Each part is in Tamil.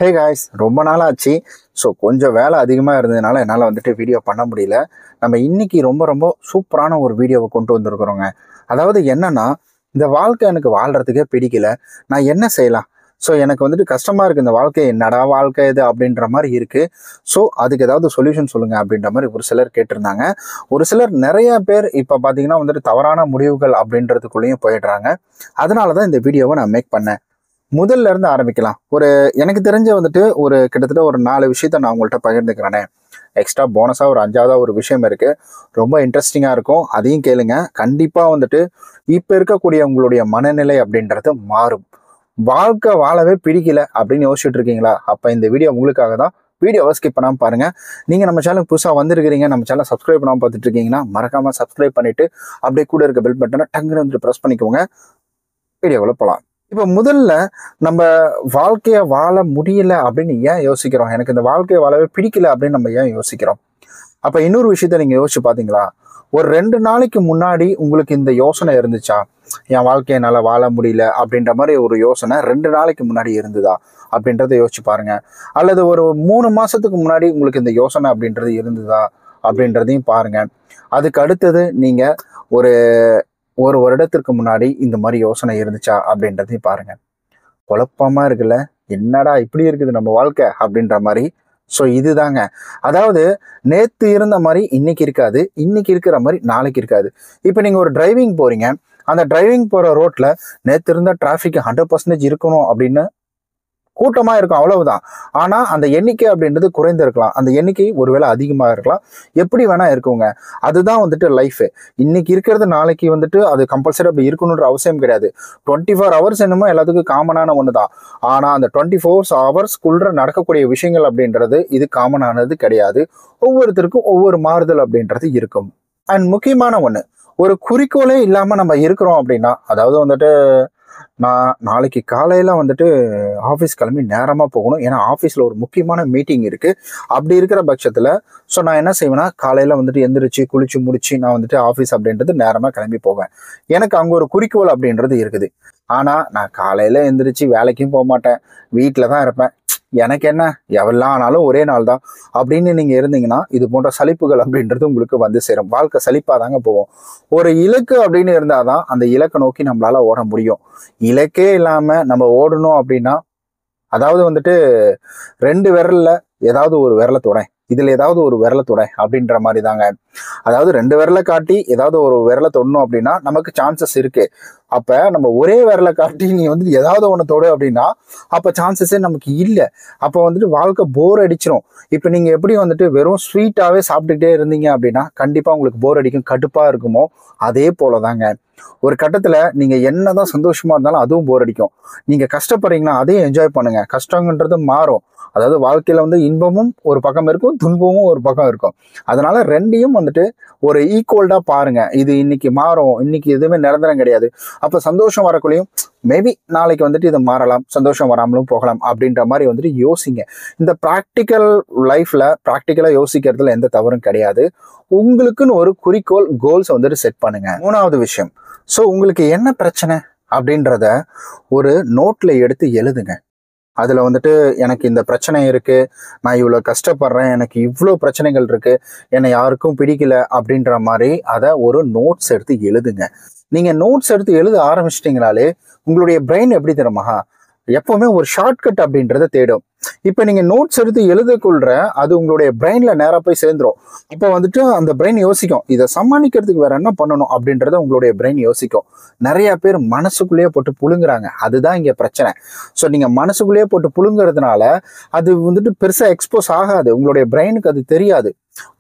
ஹே காய்ஸ், ரொம்ப நாள் ஆச்சு. ஸோ கொஞ்சம் வேலை அதிகமாக இருந்ததுனால என்னால் வந்துட்டு வீடியோ பண்ண முடியல. நம்ம இன்னைக்கு ரொம்ப ரொம்ப சூப்பரான ஒரு வீடியோவை கொண்டு வந்திருக்கிறோங்க. அதாவது என்னன்னா, இந்த வாழ்க்கை எனக்கு வாழ்கிறதுக்கே பிடிக்கல, நான் என்ன செய்யலாம்? ஸோ எனக்கு வந்துட்டு கஷ்டமாக இருக்குது, இந்த வாழ்க்கை என்னடா வாழ்க்கை இது அப்படின்ற மாதிரி இருக்குது. ஸோ அதுக்கு ஏதாவது சொல்யூஷன் சொல்லுங்கள் அப்படின்ற மாதிரி ஒரு சிலர் கேட்டிருந்தாங்க. ஒரு சிலர் நிறைய பேர் இப்போ பார்த்தீங்கன்னா வந்துட்டு தவறான முடிவுகள் அப்படின்றதுக்குள்ளேயும் போயிடுறாங்க. அதனால தான் இந்த வீடியோவை நான் மேக் பண்ணேன். முதல்ல இருந்து ஆரம்பிக்கலாம். எனக்கு தெரிஞ்ச வந்துட்டு கிட்டத்தட்ட ஒரு 4 விஷயத்த நான் உங்கள்கிட்ட பகிர்ந்துக்கிறேனே. எக்ஸ்ட்ரா போனஸாக ஒரு 5ஆவதா ஒரு விஷயம் இருக்குது. ரொம்ப இன்ட்ரெஸ்டிங்காக இருக்கும், அதையும் கேளுங்க. கண்டிப்பாக வந்துட்டு இப்போ இருக்கக்கூடிய உங்களுடைய மனநிலை அப்படின்றது மாறும். வாழ்க்கை வாழவே பிடிக்கல அப்படின்னு யோசிச்சுட்டு இருக்கீங்களா? அப்போ இந்த வீடியோ உங்களுக்காக தான். வீடியோவை ஸ்கிப் பண்ணாமல் பாருங்கள். நீங்கள் நம்ம சேனலுக்கு புதுசாக வந்திருக்கிறீங்க, நம்ம சேனல் சப்ஸ்கிரைப் பண்ணாமல் பார்த்துட்டு இருக்கீங்கன்னா மறக்காமல் சப்ஸ்கிரைப் பண்ணிவிட்டு அப்படியே கூட இருக்க பெல் பட்டனை டங்குன்னு வந்துட்டு ப்ரெஸ் பண்ணிக்கோங்க. வீடியோவில் போகலாம். இப்போ முதல்ல நம்ம வாழ்க்கையை வாழ முடியல அப்படின்னு ஏன் யோசிக்கிறோம்? எனக்கு இந்த வாழ்க்கையை வாழவே பிடிக்கல அப்படின்னு நம்ம ஏன் யோசிக்கிறோம்? அப்போ இன்னொரு விஷயத்த நீங்கள் யோசிச்சு பார்த்தீங்களா? ஒரு 2 நாளைக்கு முன்னாடி உங்களுக்கு இந்த யோசனை இருந்துச்சா? என் வாழ்க்கையை என்னால் வாழ முடியல அப்படின்ற மாதிரி ஒரு யோசனை 2 நாளைக்கு முன்னாடி இருந்ததா அப்படின்றத யோசிச்சு பாருங்க. அல்லது ஒரு 3 மாசத்துக்கு முன்னாடி உங்களுக்கு இந்த யோசனை அப்படின்றது இருந்ததா அப்படின்றதையும் பாருங்க. அதுக்கு அடுத்தது நீங்கள் ஒரு வருடத்திற்கு முன்னாடி இந்த மாதிரி யோசனை இருந்துச்சா அப்படின்றதையும் பாருங்க. குழப்பமா இருக்குல்ல, என்னடா இப்படி இருக்குது நம்ம வாழ்க்கை அப்படின்ற மாதிரி. ஸோ இதுதாங்க, அதாவது நேற்று இருந்த மாதிரி இன்னைக்கு இருக்காது, இன்னைக்கு இருக்கிற மாதிரி நாளைக்கு இருக்காது. இப்போ நீங்கள் ஒரு டிரைவிங் போறீங்க, அந்த டிரைவிங் போகிற ரோட்டில் நேற்று இருந்த டிராஃபிக் 100% இருக்கணும் அப்படின்னு கூட்டமாக இருக்கும், அவ்வளவுதான். ஆனால் அந்த எண்ணிக்கை அப்படின்றது குறைந்து இருக்கலாம், அந்த எண்ணிக்கை ஒருவேளை அதிகமாக இருக்கலாம், எப்படி வேணா இருக்குங்க. அதுதான் வந்துட்டு லைஃபு. இன்னைக்கு இருக்கிறது நாளைக்கு வந்துட்டு அது கம்பல்சரி அப்படி இருக்கணுன்ற அவசியம் கிடையாது. 24 ஹவர்ஸ் என்னமோ எல்லாத்துக்கும் காமனான ஒன்று தான். ஆனால் அந்த 24 ஹவர்ஸ்க்குள்ள நடக்கக்கூடிய விஷயங்கள் அப்படின்றது இது காமனானது கிடையாது. ஒவ்வொருத்தருக்கும் ஒவ்வொரு மாறுதல் அப்படின்றது இருக்கும். அண்ட் முக்கியமான ஒன்று, ஒரு குறிக்கோளே இல்லாமல் நம்ம இருக்கிறோம் அப்படின்னா, அதாவது வந்துட்டு நான் நாளைக்கு காலையில் வந்துட்டு ஆஃபீஸ் கிளம்பி நேரமாக போகணும், ஏன்னா ஆஃபீஸில் ஒரு முக்கியமான மீட்டிங் இருக்குது. அப்படி இருக்கிற பட்சத்தில் ஸோ நான் என்ன செய்வேன்னா, காலையில் வந்துட்டு எந்திரிச்சு குளிச்சு முடிச்சு நான் வந்துட்டு ஆஃபீஸ் அப்படின்றது நேரமாக கிளம்பி போவேன். எனக்கு அங்கே ஒரு குறிக்கோள் அப்படின்றது இருக்குது. ஆனால் நான் காலையில் எந்திரிச்சு வேலைக்கும் போக மாட்டேன், வீட்டில் தான் இருப்பேன். எனக்கு என்ன, எவ்வளோ ஆனாலும் ஒரே நாள் தான் அப்படின்னு நீங்கள் இருந்தீங்கன்னா இது போன்ற சலிப்புகள் அப்படின்றது உங்களுக்கு வந்து சேரும். வாழ்க்கை சலிப்பாக தாங்க போவோம். ஒரு இலக்கு அப்படின்னு இருந்தால் தான் அந்த இலக்கை நோக்கி நம்மளால ஓட முடியும். இலக்கே இல்லாமல் நம்ம ஓடணும் அப்படின்னா, அதாவது வந்துட்டு 2 விரலில் ஏதாவது ஒரு விரலை தொட, இதில் ஏதாவது ஒரு விரலை தொட அப்படின்ற மாதிரி தாங்க. அதாவது 2 விரலை காட்டி ஏதாவது ஒரு விரலை தொடணும் அப்படின்னா நமக்கு சான்சஸ் இருக்கு. அப்போ நம்ம ஒரே விரலை காட்டி நீ வந்துட்டு ஏதாவது ஒன்று தொடு அப்படின்னா அப்போ சான்சஸே நமக்கு இல்லை. அப்போ வந்துட்டு வாழ்க்கை போர் அடிச்சிடும். இப்போ நீங்கள் எப்படி வந்துட்டு வெறும் ஸ்வீட்டாகவே சாப்பிட்டுக்கிட்டே இருந்தீங்க அப்படின்னா கண்டிப்பாக உங்களுக்கு போர் அடிக்கும், கடுப்பாக இருக்குமோ அதே போல தாங்க. ஒரு கட்டத்தில் நீங்கள் என்னதான் சந்தோஷமாக இருந்தாலும் அதுவும் போர் அடிக்கும். நீங்கள் கஷ்டப்படுறீங்கன்னா அதையும் என்ஜாய் பண்ணுங்க, கஷ்டங்கன்றது மாறும். அதாவது வாழ்க்கையில் வந்து இன்பமும் ஒரு பக்கம் இருக்கும், துன்பமும் ஒரு பக்கம் இருக்கும். அதனால 2யும் வந்துட்டு ஒரு ஈக்குவல்டாக பாருங்க. இது இன்னைக்கு மாறும், இன்னைக்கு எதுவுமே நிரந்தரம் கிடையாது. அப்போ சந்தோஷம் வரக்குள்ளேயும் மேபி நாளைக்கு வந்துட்டு இது மாறலாம், சந்தோஷம் வராமலும் போகலாம் அப்படின்ற மாதிரி வந்துட்டு யோசிங்க. இந்த ப்ராக்டிக்கல் லைஃப்ல ப்ராக்டிக்கலாக யோசிக்கிறதுல எந்த தவறும் கிடையாது. உங்களுக்குன்னு ஒரு குறிக்கோள், கோல்ஸ் வந்துட்டு செட் பண்ணுங்க. 3வது விஷயம், ஸோ உங்களுக்கு என்ன பிரச்சனை அப்படின்றத ஒரு நோட்ல எடுத்து எழுதுங்க. அதில் வந்துட்டு எனக்கு இந்த பிரச்சனை இருக்குது, நான் இவ்வளோ கஷ்டப்படுறேன், எனக்கு இவ்வளோ பிரச்சனைகள் இருக்குது, என்னை யாருக்கும் பிடிக்கல அப்படின்ற மாதிரி அதை ஒரு நோட்ஸ் எடுத்து எழுதுங்க. நீங்கள் நோட்ஸ் எடுத்து எழுத ஆரம்பிச்சிட்டிங்கனாலே உங்களுடைய பிரெயின் எப்படி தெரியுமா, எப்பவுமே ஒரு ஷார்ட்கட் அப்படின்றத தேடும். இப்போ நீங்கள் நோட்ஸ் எடுத்து எழுதக்குள்ள அது உங்களுடைய பிரெயினில் நேராக போய் சேர்ந்துடும். இப்போ வந்துட்டு அந்த பிரெயின் யோசிக்கும், இதை சமாளிக்கிறதுக்கு வேற என்ன பண்ணணும் அப்படின்றத உங்களுடைய பிரெயின் யோசிக்கும். நிறைய பேர் மனசுக்குள்ளேயே போட்டு புழுங்குறாங்க, அதுதான் இங்கே பிரச்சனை. ஸோ நீங்கள் மனசுக்குள்ளேயே போட்டு புழுங்குறதுனால அது வந்துட்டு பெருசாக எக்ஸ்போஸ் ஆகாது, உங்களுடைய பிரெயினுக்கு அது தெரியாது,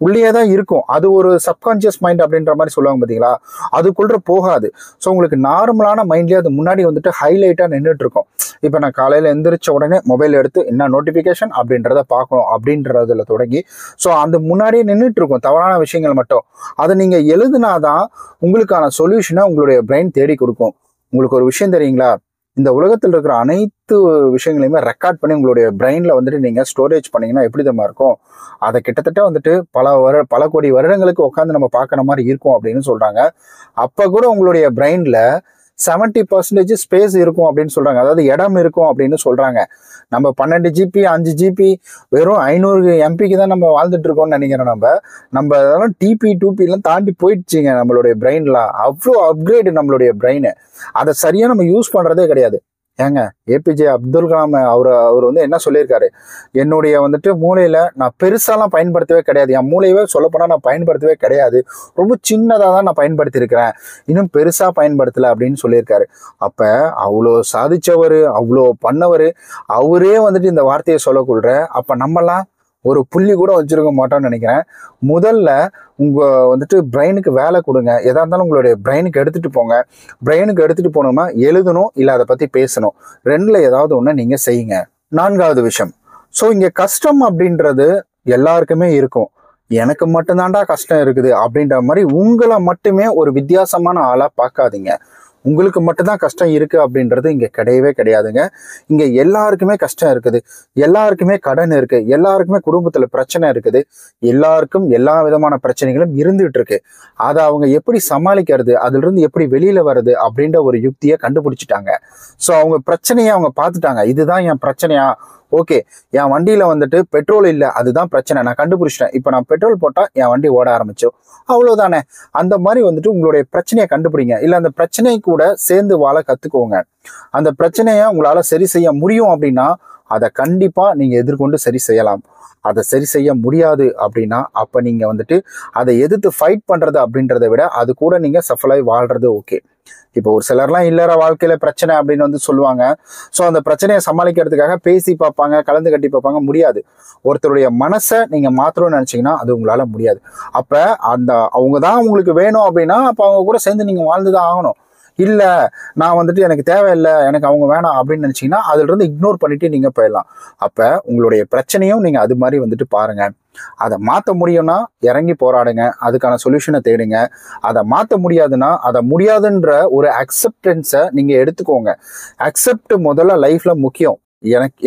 உள்ளே தான் இருக்கும். அது ஒரு சப்கான்சியஸ் மைண்ட் அப்படின்ற மாதிரி சொல்லுவாங்க பார்த்தீங்களா, அதுக்குள்ள போகாது. ஸோ உங்களுக்கு நார்மலான மைண்ட்லேயே அது முன்னாடி வந்துட்டு ஹைலைட்டாக நின்றுட்டு இருக்கும். இப்போ நான் காலையில் எந்திரிச்ச உடனே மொபைல் எடுத்து என்ன நோட்டிஃபிகேஷன் அப்படின்றத பார்க்கணும் அப்படின்றதுல தொடங்கி ஸோ அந்த முன்னாடியே நின்றுட்டு இருக்கும் தவறான விஷயங்கள் மட்டும். அதை நீங்கள் எழுதுனாதான் உங்களுக்கான சொல்யூஷனை உங்களுடைய பிரெயின் தேடி கொடுக்கும். உங்களுக்கு ஒரு விஷயம் தெரியுங்களா, இந்த உலகத்தில் இருக்கிற அனைத்து விஷயங்களையுமே ரெக்கார்ட் பண்ணி உங்களுடைய பிரெயினில் வந்துட்டு நீங்கள் ஸ்டோரேஜ் பண்ணிங்கன்னா எப்படி தான் இருக்கும், அதை கிட்டத்தட்ட வந்துட்டு பல கோடி வருடங்களுக்கு உட்காந்து நம்ம பார்க்குற மாதிரி இருக்கும் அப்படின்னு சொல்கிறாங்க. அப்போ கூட உங்களுடைய பிரெயினில் 70% ஸ்பேஸ் இருக்கும் அப்படின்னு சொல்றாங்க. அதாவது இடம் இருக்கும் அப்படின்னு சொல்றாங்க. நம்ம 12 ஜிபி 5 ஜிபி வெறும் 500 எம்பிக்கு தான் நம்ம வாழ்ந்துட்டு இருக்கோம்னு நினைக்கிறோம். நம்ம அதெல்லாம் டிபி 2P எல்லாம் தாண்டி போயிடுச்சுங்க. நம்மளுடைய பிரெயின்லாம் அவ்வளோ அப்கிரேடு நம்மளுடைய பிரெயின். அதை சரியா நம்ம யூஸ் பண்றதே கிடையாது. ஏங்க ஏபிஜே அப்துல் கலாம் அவர் வந்து என்ன சொல்லியிருக்காரு, என்னுடைய வந்துட்டு மூளையில நான் பெருசாலாம் பயன்படுத்தவே கிடையாது, என் மூளையவே சொல்லப்போனா நான் பயன்படுத்தவே கிடையாது, ரொம்ப சின்னதாக தான் நான் பயன்படுத்தியிருக்கிறேன், இன்னும் பெருசா பயன்படுத்தலை அப்படின்னு சொல்லியிருக்காரு. அப்ப அவ்வளோ சாதிச்சவர், அவ்வளோ பண்ணவர், அவரே வந்துட்டு இந்த வார்த்தையை சொல்லக்கூட அப்ப நம்மலாம் ஒரு புள்ளி கூட வச்சிருக்க மாட்டோம்னு நினைக்கிறேன். முதல்ல உங்க வந்துட்டு பிரெயினுக்கு வேலை கொடுங்க. எதா இருந்தாலும் உங்களுடைய பிரெயினுக்கு எடுத்துட்டு போங்க. பிரெயினுக்கு எடுத்துட்டு போனோமா எழுதணும், இல்லை அதை பத்தி பேசணும். ரெண்டுல ஏதாவது ஒண்ணு நீங்க செய்யுங்க. 4வது விஷயம், ஸோ இங்க கஷ்டம் அப்படின்றது எல்லாருக்குமே இருக்கும். எனக்கு மட்டும்தான்டா கஷ்டம் இருக்குது அப்படின்ற மாதிரி உங்களை மட்டுமே ஒரு வித்தியாசமான ஆளா பார்க்காதீங்க. உங்களுக்கு மட்டும்தான் கஷ்டம் இருக்கு அப்படின்றது இங்க கிடையவே கிடையாதுங்க. இங்க எல்லாருக்குமே கஷ்டம் இருக்குது, எல்லாருக்குமே கடன் இருக்கு, எல்லாருக்குமே குடும்பத்துல பிரச்சனை இருக்குது, எல்லாருக்கும் எல்லா விதமான பிரச்சனைகளும் இருந்துட்டு இருக்கு. அதை அவங்க எப்படி சமாளிக்கிறது, அதுல இருந்து எப்படி வெளியில வர்றது அப்படின்ற ஒரு யுக்தியை கண்டுபிடிச்சிட்டாங்க. ஸோ அவங்க பிரச்சனையை அவங்க பார்த்துட்டாங்க. இதுதான் என் பிரச்சனையா, ஓகே என் வண்டியில வந்துட்டு பெட்ரோல் இல்லை, அதுதான் பிரச்சனை, நான் கண்டுபிடிச்சிட்டேன், இப்போ நான் பெட்ரோல் போட்டா என் வண்டி ஓட ஆரம்பிச்சிடும், அவ்வளவுதானே. அந்த மாதிரி வந்துட்டு உங்களுடைய பிரச்சனையை கண்டுபிடிங்க. இல்லை அந்த பிரச்சனை கூட சேர்ந்து வாழ கத்துக்கோங்க. அந்த பிரச்சனையை உங்களால சரி செய்ய முடியும் அப்படின்னா அதை கண்டிப்பா நீங்க எதிர்கொண்டு சரி செய்யலாம். அதை சரி செய்ய முடியாது அப்படின்னா அப்ப நீங்க வந்துட்டு அதை எதிர்த்து ஃபைட் பண்றது அப்படின்றத விட அது கூட நீங்க சஃபலாய் வாழ்றது ஓகே. இப்போ ஒரு சிலர்லாம் இல்லற வாழ்க்கையில பிரச்சனை அப்படின்னு வந்து சொல்லுவாங்க. ஸோ அந்த பிரச்சனையை சமாளிக்கிறதுக்காக பேசி பார்ப்பாங்க, கலந்து கட்டி பார்ப்பாங்க, முடியாது. ஒருத்தருடைய மனசை நீங்க மாத்தணும்னு நினைச்சீங்கன்னா அது உங்களால முடியாது. அப்ப அந்த அவங்க தான் உங்களுக்கு வேணும் அப்படின்னா அப்ப அவங்க கூட சேர்ந்து நீங்க வாழ்ந்துதான் ஆகணும். இல்ல நான் வந்துட்டு எனக்கு தேவையில்லை, எனக்கு அவங்க வேணாம் அப்படின்னு நினைச்சீங்கன்னா அதுல இருந்து இக்னோர் பண்ணிட்டு நீங்க போயிடலாம். அப்ப உங்களுடைய பிரச்சனையும் நீங்க அது மாதிரி வந்துட்டு பாருங்க. அதை மாற்ற முடியும்னா இறங்கி போராடுங்க, அதுக்கான சொல்யூஷனை தேடுங்க. அதை மாற்ற முடியாதுன்னா அதை முடியாதுன்ற ஒரு அக்செப்டன்ஸை நீங்க எடுத்துக்கோங்க. அக்செப்ட் முதல்ல லைஃப்ல முக்கியம்.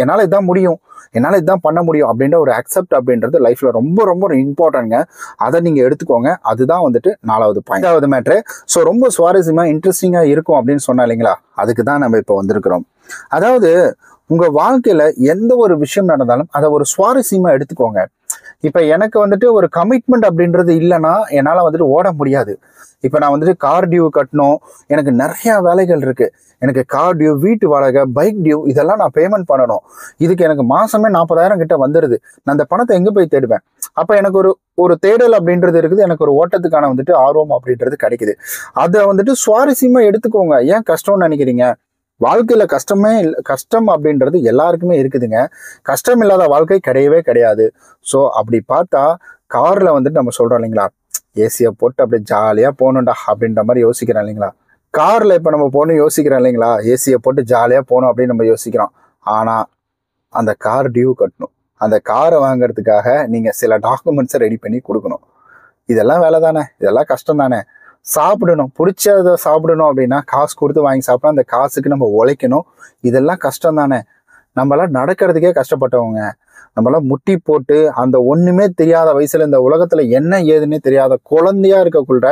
என்னால் இதான் முடியும், என்னால் இதுதான் பண்ண முடியும் அப்படின்ற ஒரு அக்செப்ட் அப்படின்றது லைஃப்ல ரொம்ப ரொம்ப இம்பார்ட்டன்ட்ங்க. அதை நீங்க எடுத்துக்கோங்க. அதுதான் வந்துட்டு 4வது பாயிண்ட். 5வது மேட்ரு, ஸோ ரொம்ப சுவாரஸ்யமா இன்ட்ரெஸ்டிங்கா இருக்கும் அப்படின்னு சொன்னா இல்லைங்களா, அதுக்கு தான் நம்ம இப்போ வந்திருக்கிறோம். அதாவது உங்க வாழ்க்கையில எந்த ஒரு விஷயம் நடந்தாலும் அதை ஒரு சுவாரஸ்யமா எடுத்துக்கோங்க. இப்ப எனக்கு வந்துட்டு ஒரு கமிட்மெண்ட் அப்படின்றது இல்லைன்னா என்னால வந்துட்டு ஓட முடியாது. இப்ப நான் வந்துட்டு கார் டியூ கட்டணும், எனக்கு நிறைய வேலைகள் இருக்கு, எனக்கு கார் டியூ, வீட்டு வாடகை, பைக் டியூ, இதெல்லாம் நான் பேமெண்ட் பண்ணணும். இதுக்கு எனக்கு மாசமே 40,000 கிட்ட வந்துடுது. நான் அந்த பணத்தை எங்க போய் தேடுவேன்? அப்ப எனக்கு ஒரு தேடல் அப்படின்றது இருக்குது, எனக்கு ஒரு ஓட்டத்துக்கான வந்துட்டு ஆர்வம் அப்படின்றது கிடைக்குது. அதை வந்துட்டு சுவாரஸ்யமா எடுத்துக்கோங்க. ஏன் கஷ்டம்னு நினைக்கிறீங்க? வாழ்க்கையில கஷ்டமே இல்லை, கஷ்டம் அப்படின்றது எல்லாருக்குமே இருக்குதுங்க. கஷ்டம் இல்லாத வாழ்க்கை கிடையவே கிடையாது. ஸோ அப்படி பார்த்தா கார்ல வந்துட்டு நம்ம சொல்றோம் இல்லைங்களா, ஏசியை போட்டு அப்படியே ஜாலியா போகணும்டா அப்படின்ற மாதிரி யோசிக்கிறோம் இல்லைங்களா. கார்ல இப்ப நம்ம போகணும் யோசிக்கிறோம் இல்லைங்களா, ஏசியை போட்டு ஜாலியா போகணும் அப்படின்னு நம்ம யோசிக்கிறோம். ஆனா அந்த கார் டியூ கட்டணும், அந்த காரை வாங்குறதுக்காக நீங்க சில டாக்குமெண்ட்ஸை ரெடி பண்ணி கொடுக்கணும். இதெல்லாம் வேலை தானே, இதெல்லாம் கஷ்டம் தானே. சாப்பிடணும், பிடிச்சதை சாப்பிடணும் அப்படின்னா காசு கொடுத்து வாங்கி சாப்பிடணும், அந்த காசுக்கு நம்ம உழைக்கணும், இதெல்லாம் கஷ்டம் தானே. நம்மளாம் நடக்கிறதுக்கே கஷ்டப்பட்டவங்க, நம்மளாம் முட்டி போட்டு அந்த ஒண்ணுமே தெரியாத வயசுல இந்த உலகத்துல என்ன ஏதுன்னே தெரியாத குழந்தையா இருக்கக்குள்ள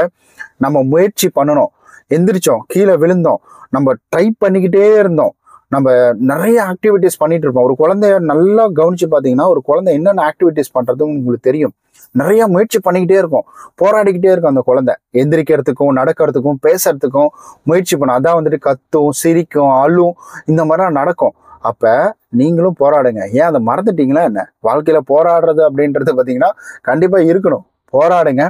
நம்ம முயற்சி பண்ணணும். எந்திரிச்சோம், கீழே விழுந்தோம், நம்ம ட்ரை பண்ணிக்கிட்டே இருந்தோம், நம்ம நிறைய ஆக்டிவிட்டிஸ் பண்ணிட்டு இருப்போம். ஒரு குழந்தைய நல்லா கவனிச்சு பார்த்தீங்கன்னா ஒரு குழந்தை என்னென்ன ஆக்டிவிட்டிஸ் பண்றதுன்னு உங்களுக்கு தெரியும். நிறைய முயற்சி பண்ணிக்கிட்டே இருக்கும், போராடிக்கிட்டே இருக்கும். அந்த குழந்தை எந்திரிக்கிறதுக்கும் நடக்கிறதுக்கும் பேசுறதுக்கும் முயற்சி பண்ணும். அதான் வந்துட்டு கத்தும், சிரிக்கும், அழும், இந்த மாதிரிலாம் நடக்கும். அப்ப நீங்களும் போராடுங்க. ஏன் அதை மறந்துட்டீங்களா என்ன? வாழ்க்கையில போராடுறது அப்படின்றது பார்த்தீங்கன்னா கண்டிப்பா இருக்கணும். போராடுங்க,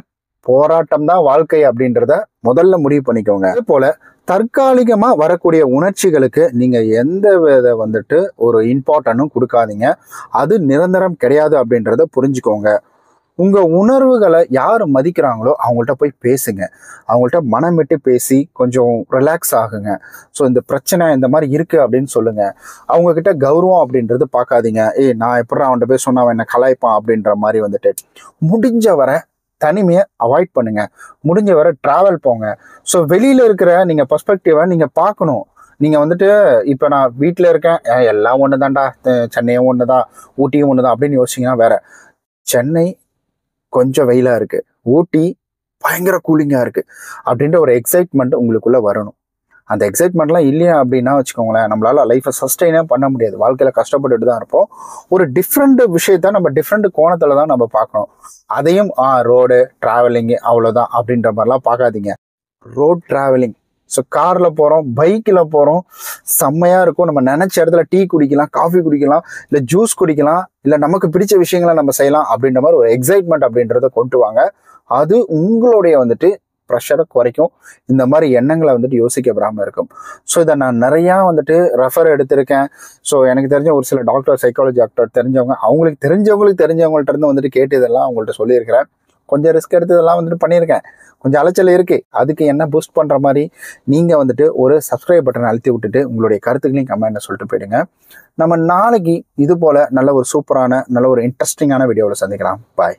போராட்டம் தான் வாழ்க்கை அப்படின்றத முதல்ல முடிவு பண்ணிக்கோங்க. அதே போல தற்காலிகமா வரக்கூடிய உணர்ச்சிகளுக்கு நீங்க எந்த வித வந்துட்டு ஒரு இம்பார்ட்டன்டும் கொடுக்காதீங்க. அது நிரந்தரம் கிடையாது அப்படின்றத புரிஞ்சுக்கோங்க. உங்க உணர்வுகளை யார் மதிக்கிறாங்களோ அவங்கள்ட்ட போய் பேசுங்க. அவங்கள்ட்ட மனம் விட்டு பேசி கொஞ்சம் ரிலாக்ஸ் ஆகுங்க. ஸோ இந்த பிரச்சனை இந்த மாதிரி இருக்கு அப்படின்னு சொல்லுங்க. அவங்க கிட்ட கௌரவம் அப்படின்றது பார்க்காதீங்க. நான் எப்படி அவன்கிட்ட போய் சொன்னா அவன் என்ன கலாய்ப்பான் அப்படின்ற மாதிரி வந்துட்டு முடிஞ்ச வரை தனிமையை அவாய்ட் பண்ணுங்க. முடிஞ்ச வரை டிராவல் போங்க. ஸோ வெளியில இருக்கிற நீங்க பெர்ஸ்பெக்டிவை நீங்க பார்க்கணும். நீங்க வந்துட்டு இப்ப நான் வீட்டில் இருக்கேன், எல்லாம் ஒன்று தான்டா, சென்னையும் ஒன்று தான், ஊட்டியும் ஒன்று தான் அப்படின்னு யோசிச்சிங்கன்னா வேற. சென்னை கொஞ்சம் வெயிலா இருக்கு, ஊட்டி பயங்கர கூலிங்கா இருக்கு அப்படின்ற ஒரு எக்ஸைட்மெண்ட் உங்களுக்குள்ள வரணும். அந்த எக்ஸைட்மெண்ட்லாம் இல்லையா அப்படின்னா வச்சுக்கோங்களேன், நம்மளால லைஃப்பை சஸ்டெயினே பண்ண முடியாது. வாழ்க்கையில் கஷ்டப்பட்டுட்டு தான் இருப்போம். ஒரு டிஃப்ரெண்ட் விஷயத்த நம்ம டிஃப்ரெண்ட் கோணத்தில் தான் நம்ம பார்க்கணும். அதையும் ரோடு ட்ராவலிங்கு அவ்வளோதான் அப்படின்ற மாதிரிலாம் பார்க்காதீங்க. ரோட் ட்ராவலிங், ஸோ காரில் போகிறோம், பைக்கில் போகிறோம், செம்மையாக இருக்கும். நம்ம நினச்ச இடத்துல டீ குடிக்கலாம், காஃபி குடிக்கலாம், இல்லை ஜூஸ் குடிக்கலாம், இல்லை நமக்கு பிடிச்ச விஷயங்களை நம்ம செய்யலாம் அப்படின்ற மாதிரி ஒரு எக்ஸைட்மெண்ட் அப்படின்றத கொண்டு வாங்க. அது உங்களுடைய வந்துட்டு ப்ரெஷரை குறைக்கும். இந்த மாதிரி எண்ணங்களை வந்துட்டு யோசிக்க விடாமல் இருக்கும். ஸோ இதை நான் நிறையா வந்துட்டு ரெஃபர் எடுத்திருக்கேன். ஸோ எனக்கு தெரிஞ்ச ஒரு சில டாக்டர், சைக்காலஜி டாக்டர் தெரிஞ்சவங்க, அவங்களுக்கு தெரிஞ்சவங்கள்ட்ட இருந்து வந்துட்டு கேட்டு இதெல்லாம் அவங்கள்ட்ட சொல்லியிருக்கிறேன். கொஞ்சம் ரிஸ்க் எடுத்து இதெல்லாம் வந்துட்டு பண்ணியிருக்கேன். கொஞ்சம் அலைச்சல் இருக்குது. அதுக்கு என்ன பூஸ்ட் பண்ணுற மாதிரி நீங்கள் வந்துட்டு ஒரு சப்ஸ்கிரைப் பட்டனை அழுத்தி விட்டுட்டு உங்களுடைய கருத்துக்களையும் கமெண்ட்டில் சொல்லிட்டு போயிடுங்க. நம்ம நாளைக்கு இது போல் நல்ல ஒரு சூப்பரான நல்ல ஒரு இன்ட்ரெஸ்டிங்கான வீடியோவில் சந்திக்கலாம். பாய்.